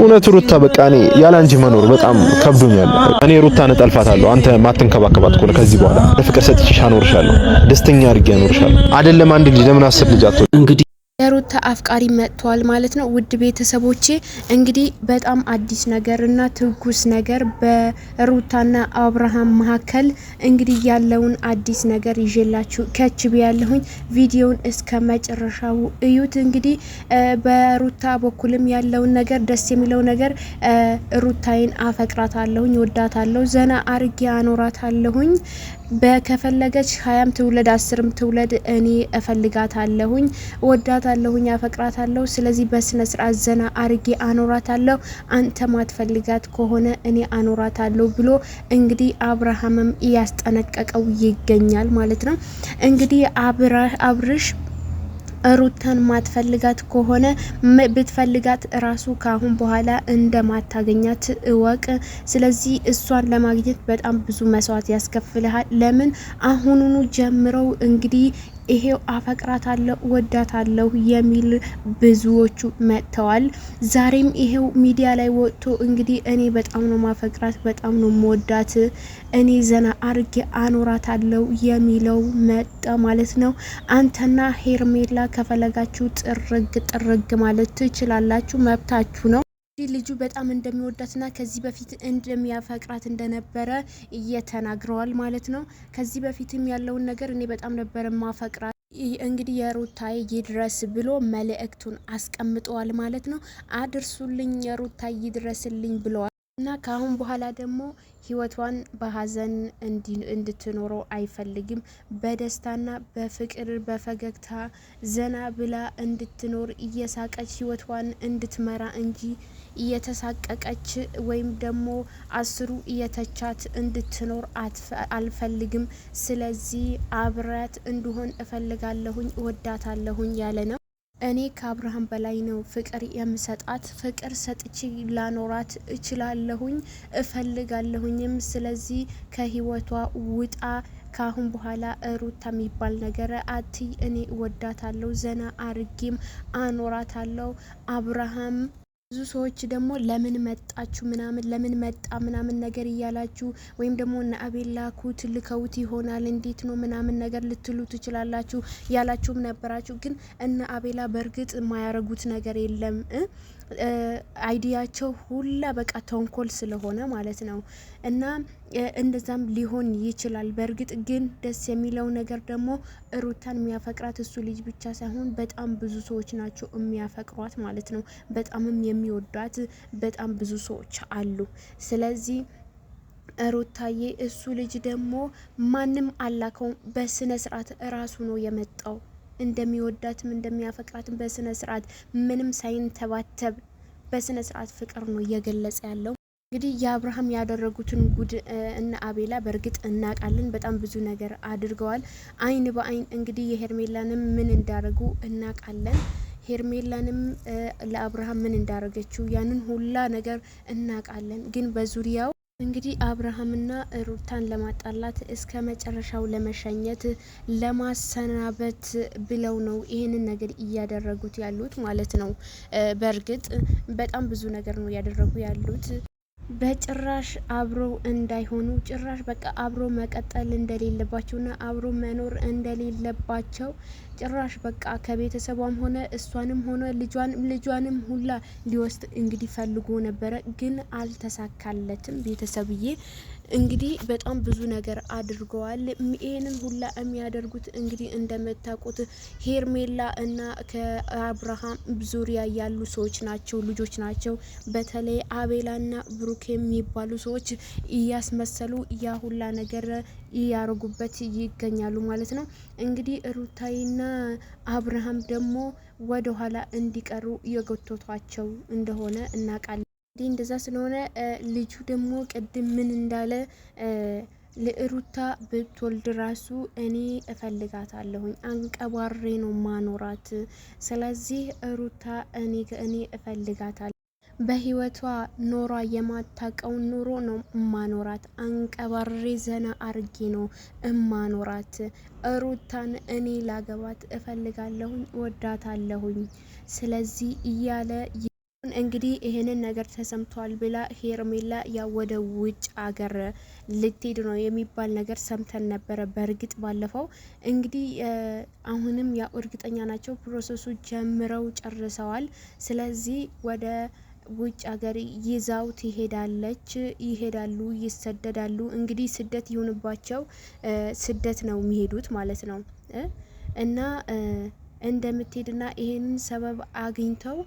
እውነት ሩታ በቃ እኔ ያላንቺ መኖር በጣም ከብዶኛል። እኔ ሩታን እጠልፋታለሁ አንተ ማትንከባከባት ከሆነ ከዚህ በኋላ በፍቅር ሰጥቼሽ አኖርሻለሁ፣ ደስተኛ አድርጌ አኖርሻለሁ። አይደለም አንድ ልጅ ለምን 10 ልጅ አትወልድ? እንግዲህ የሩታ አፍቃሪ መጥቷል ማለት ነው። ውድ ቤተሰቦቼ እንግዲህ በጣም አዲስ ነገርና ትኩስ ነገር በሩታና አብርሃም መካከል እንግዲህ ያለውን አዲስ ነገር ይዤላችሁ ከች ብያለሁኝ። ቪዲዮውን እስከ መጨረሻው እዩት። እንግዲህ በሩታ በኩልም ያለውን ነገር ደስ የሚለው ነገር ሩታዬን አፈቅራታለሁኝ፣ ወዳታለሁ፣ ዘና አርጌ አኖራታለሁኝ በከፈለገች 20ም ትውለድ 10ም ትውለድ እኔ እፈልጋታለሁኝ፣ ወዳታለሁኝ፣ አፈቅራታለሁ። ስለዚህ በስነ ስርዓት ዘና አርጌ አኖራታለሁ። አንተ ማትፈልጋት ከሆነ እኔ አኖራታለሁ ብሎ እንግዲህ አብርሃምም እያስጠነቀቀው ይገኛል ማለት ነው። እንግዲህ አብርሽ ሩታን ማትፈልጋት ከሆነ ብትፈልጋት ራሱ ካሁን በኋላ እንደማታገኛት እወቅ። ስለዚህ እሷን ለማግኘት በጣም ብዙ መስዋዕት ያስከፍልሃል። ለምን አሁኑኑ ጀምረው እንግዲህ ይሄው አፈቅራታለሁ ወዳታለሁ የሚል ብዙዎቹ መጥተዋል። ዛሬም ይሄው ሚዲያ ላይ ወጥቶ እንግዲህ እኔ በጣም ነው ማፈቅራት፣ በጣም ነው መወዳት፣ እኔ ዘና አርጌ አኖራታለሁ የሚለው መጣ ማለት ነው። አንተና ሄርሜላ ከፈለጋችሁ ጥርግ ማለት ትችላላችሁ፣ መብታችሁ ነው። ልጁ በጣም እንደሚወዳትና ከዚህ በፊት እንደሚያፈቅራት እንደነበረ እየተናግረዋል ማለት ነው። ከዚህ በፊትም ያለውን ነገር እኔ በጣም ነበር ማፈቅራት እንግዲህ የሩታዬ ይድረስ ብሎ መልእክቱን አስቀምጠዋል ማለት ነው። አድርሱልኝ የሩታዬ ይድረስልኝ ብለዋል። እና ከአሁን በኋላ ደግሞ ህይወቷን በሀዘን እንድትኖረው አይፈልግም። በደስታና በፍቅር በፈገግታ ዘና ብላ እንድትኖር እየሳቀች ህይወቷን እንድትመራ እንጂ እየተሳቀቀች ወይም ደግሞ አስሩ እየተቻት እንድትኖር አልፈልግም። ስለዚህ አብራት እንድሆን እፈልጋለሁኝ፣ ወዳታለሁኝ ያለ ነው። እኔ ከአብርሃም በላይ ነው ፍቅር የምሰጣት፣ ፍቅር ሰጥቼ ላኖራት እችላለሁኝ እፈልጋለሁኝም። ስለዚህ ከህይወቷ ውጣ፣ ካሁን በኋላ ሩታ የሚባል ነገር አትይ። እኔ ወዳታለሁ፣ ዘና አርጌም አኖራታለሁ። አብርሃም ብዙ ሰዎች ደግሞ ለምን መጣችሁ ምናምን ለምን መጣ ምናምን ነገር እያላችሁ ወይም ደግሞ እነ አቤል ላኩት ልከውት ይሆናል እንዴት ነው ምናምን ነገር ልትሉ ትችላላችሁ፣ ያላችሁም ነበራችሁ። ግን እነ አቤላ በእርግጥ የማያረጉት ነገር የለም። አይዲያቸው ሁላ በቃ ተንኮል ስለሆነ ማለት ነው። እና እንደዛም ሊሆን ይችላል። በእርግጥ ግን ደስ የሚለው ነገር ደግሞ ሩታን የሚያፈቅራት እሱ ልጅ ብቻ ሳይሆን በጣም ብዙ ሰዎች ናቸው የሚያፈቅሯት ማለት ነው። በጣምም የሚወዷት በጣም ብዙ ሰዎች አሉ። ስለዚህ ሩታዬ እሱ ልጅ ደግሞ ማንም አላከውም፣ በስነ ስርዓት እራሱ ነው የመጣው። እንደሚወዳትም እንደሚያፈቅራትም በስነ ስርዓት ምንም ሳይንተባተብ በስነ ስርዓት ፍቅር ነው እየገለጸ ያለው። እንግዲህ የአብርሃም ያደረጉትን ጉድ እና አቤላ በእርግጥ እናውቃለን። በጣም ብዙ ነገር አድርገዋል። አይን በአይን እንግዲህ የሄርሜላንም ምን እንዳረጉ እናውቃለን። ሄርሜላንም ለአብርሃም ምን እንዳረገችው ያንን ሁላ ነገር እናውቃለን። ግን በዙሪያው እንግዲህ አብርሃምና ሩታን ለማጣላት እስከ መጨረሻው ለመሸኘት ለማሰናበት ብለው ነው ይህንን ነገር እያደረጉት ያሉት ማለት ነው። በእርግጥ በጣም ብዙ ነገር ነው እያደረጉ ያሉት። በጭራሽ አብሮ እንዳይሆኑ ጭራሽ በቃ አብሮ መቀጠል እንደሌለባቸውና አብሮ መኖር እንደሌለባቸው ጭራሽ በቃ ከቤተሰቧም ሆነ እሷንም ሆነ ልጇንም ሁላ ሊወስድ እንግዲህ ፈልጎ ነበረ፣ ግን አልተሳካለትም። ቤተሰብዬ እንግዲህ በጣም ብዙ ነገር አድርገዋል። ይህንን ሁላ የሚያደርጉት እንግዲህ እንደምታውቁት ሄርሜላ እና ከአብርሃም ዙሪያ ያሉ ሰዎች ናቸው፣ ልጆች ናቸው። በተለይ አቤላና ብሩክ የሚባሉ ሰዎች እያስመሰሉ ያ ሁላ ነገር እያረጉበት ይገኛሉ ማለት ነው። እንግዲህ ሩታይና አብርሃም ደግሞ ወደ ኋላ እንዲቀሩ የጎተቷቸው እንደሆነ እናውቃለን። እንግዲህ እንደዛ ስለሆነ ልጁ ደግሞ ቅድም ምን እንዳለ ለሩታ ብትወልድ ራሱ እኔ እፈልጋታለሁኝ፣ አንቀባሬ ነው ማኖራት። ስለዚህ ሩታ እኔ እፈልጋታለሁ፣ በህይወቷ ኖሯ የማታቀውን ኑሮ ነው እማኖራት፣ አንቀባሬ ዘና አርጌ ነው እማኖራት። ሩታን እኔ ላገባት እፈልጋለሁኝ፣ ወዳታለሁኝ። ስለዚህ እያለ እንግዲህ ይሄንን ነገር ተሰምቷል ብላ ሄርሜላ ያው ወደ ውጭ አገር ልትሄድ ነው የሚባል ነገር ሰምተን ነበረ። በእርግጥ ባለፈው እንግዲህ አሁንም ያው እርግጠኛ ናቸው ፕሮሰሱ ጀምረው ጨርሰዋል። ስለዚህ ወደ ውጭ ሀገር ይዛው ይሄዳሉ፣ ይሰደዳሉ። እንግዲህ ስደት ይሁንባቸው፣ ስደት ነው የሚሄዱት ማለት ነው እና እንደምትሄድና ይሄንን ሰበብ አግኝተው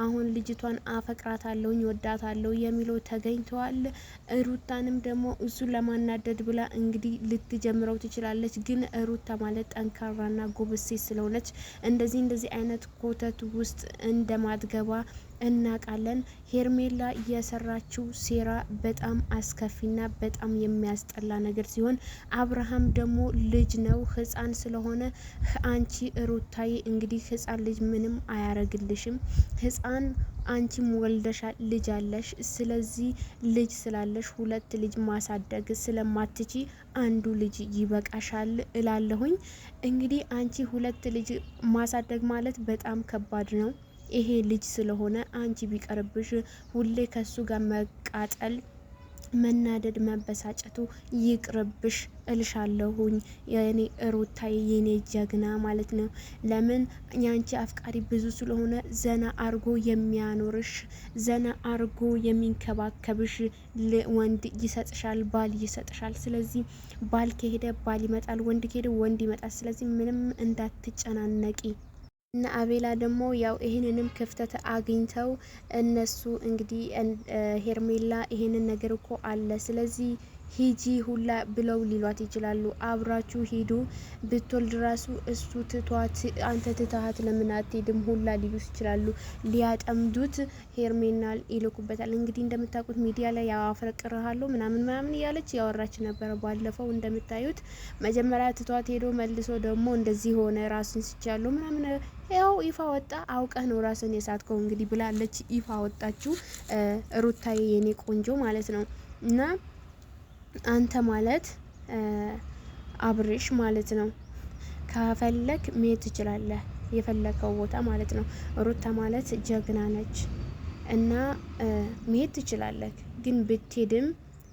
አሁን ልጅቷን አፈቅራታለሁኝ ወዳታለሁ የሚለው ተገኝተዋል። ሩታንም ደግሞ እሱን ለማናደድ ብላ እንግዲህ ልትጀምረው ትችላለች። ግን ሩታ ማለት ጠንካራና ጎበዝ ሴት ስለሆነች እንደዚህ አይነት ኮተት ውስጥ እንደማትገባ እናውቃለን። ሄርሜላ የሰራችው ሴራ በጣም አስከፊና በጣም የሚያስጠላ ነገር ሲሆን አብርሃም ደግሞ ልጅ ነው፣ ህፃን ስለሆነ አንቺ ሩታዬ እንግዲህ ህፃን ልጅ ምንም አያረግልሽም። ህፃን አንቺም ወልደሻል፣ ልጅ አለሽ። ስለዚህ ልጅ ስላለሽ 2 ልጅ ማሳደግ ስለማትቺ አንዱ ልጅ ይበቃሻል እላለሁኝ። እንግዲህ አንቺ 2 ልጅ ማሳደግ ማለት በጣም ከባድ ነው። ይሄ ልጅ ስለሆነ አንቺ ቢቀርብሽ ሁሌ ከሱ ጋር መቃጠል፣ መናደድ፣ መበሳጨቱ ይቅርብሽ እልሻለሁኝ የኔ ሩታዬ የኔ ጀግና ማለት ነው። ለምን ያንቺ አፍቃሪ ብዙ ስለሆነ ዘና አርጎ የሚያኖርሽ፣ ዘና አርጎ የሚንከባከብሽ ወንድ ይሰጥሻል፣ ባል ይሰጥሻል። ስለዚህ ባል ከሄደ ባል ይመጣል፣ ወንድ ከሄደ ወንድ ይመጣል። ስለዚህ ምንም እንዳትጨናነቂ እና አቤላ ደግሞ ያው ይሄንንም ክፍተት አግኝተው እነሱ እንግዲህ ሄርሜላ ይሄንን ነገር እኮ አለ ስለዚህ ሂጂ ሁላ ብለው ሊሏት ይችላሉ። አብራችሁ ሂዱ ብትወልድ ራሱ እሱ ትቷት አንተ ትታሃት ለምን አትሄድም ሁላ ሊሉት ይችላሉ። ሊያጠምዱት ሄርሜናል ይልኩበታል። እንግዲህ እንደምታውቁት ሚዲያ ላይ ያፈቅርሃለሁ ምናምን እያለች ያወራች ነበር። ባለፈው እንደምታዩት መጀመሪያ ትቷት ሄዶ መልሶ ደግሞ እንደዚህ ሆነ ራስን ስቻለሁ ምናምን ያው ይፋ ወጣ። አውቀህ ነው ራስን የሳትከው እንግዲህ ብላለች። ይፋ ወጣችሁ ሩታዬ የኔ ቆንጆ ማለት ነው እና አንተ ማለት አብርሽ ማለት ነው። ከፈለክ መሄድ ትችላለህ የፈለከው ቦታ ማለት ነው። ሩታ ማለት ጀግና ነች እና መሄድ ትችላለህ። ግን ብትሄድም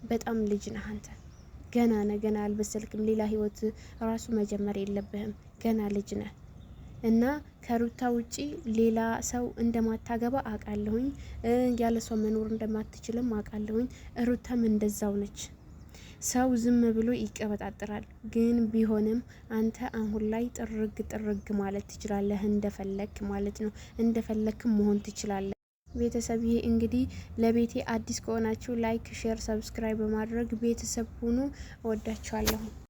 በጣም ልጅ ነህ አንተ ገና አልበሰልክም። ሌላ ህይወት ራሱ መጀመር የለብህም። ገና ልጅ ነህ እና ከሩታ ውጪ ሌላ ሰው እንደማታገባ አውቃለሁኝ። ያለ ሰው መኖር እንደማትችልም አውቃለሁኝ። ሩታም እንደዛው ነች። ሰው ዝም ብሎ ይቀበጣጥራል። ግን ቢሆንም አንተ አሁን ላይ ጥርግ ማለት ትችላለህ፣ እንደፈለክ ማለት ነው። እንደፈለክ መሆን ትችላለህ። ቤተሰብ ይሄ እንግዲህ ለቤቴ አዲስ ከሆናችሁ ላይክ፣ ሼር፣ ሰብስክራይብ በማድረግ ቤተሰብ ሁኑ። እወዳችኋለሁ።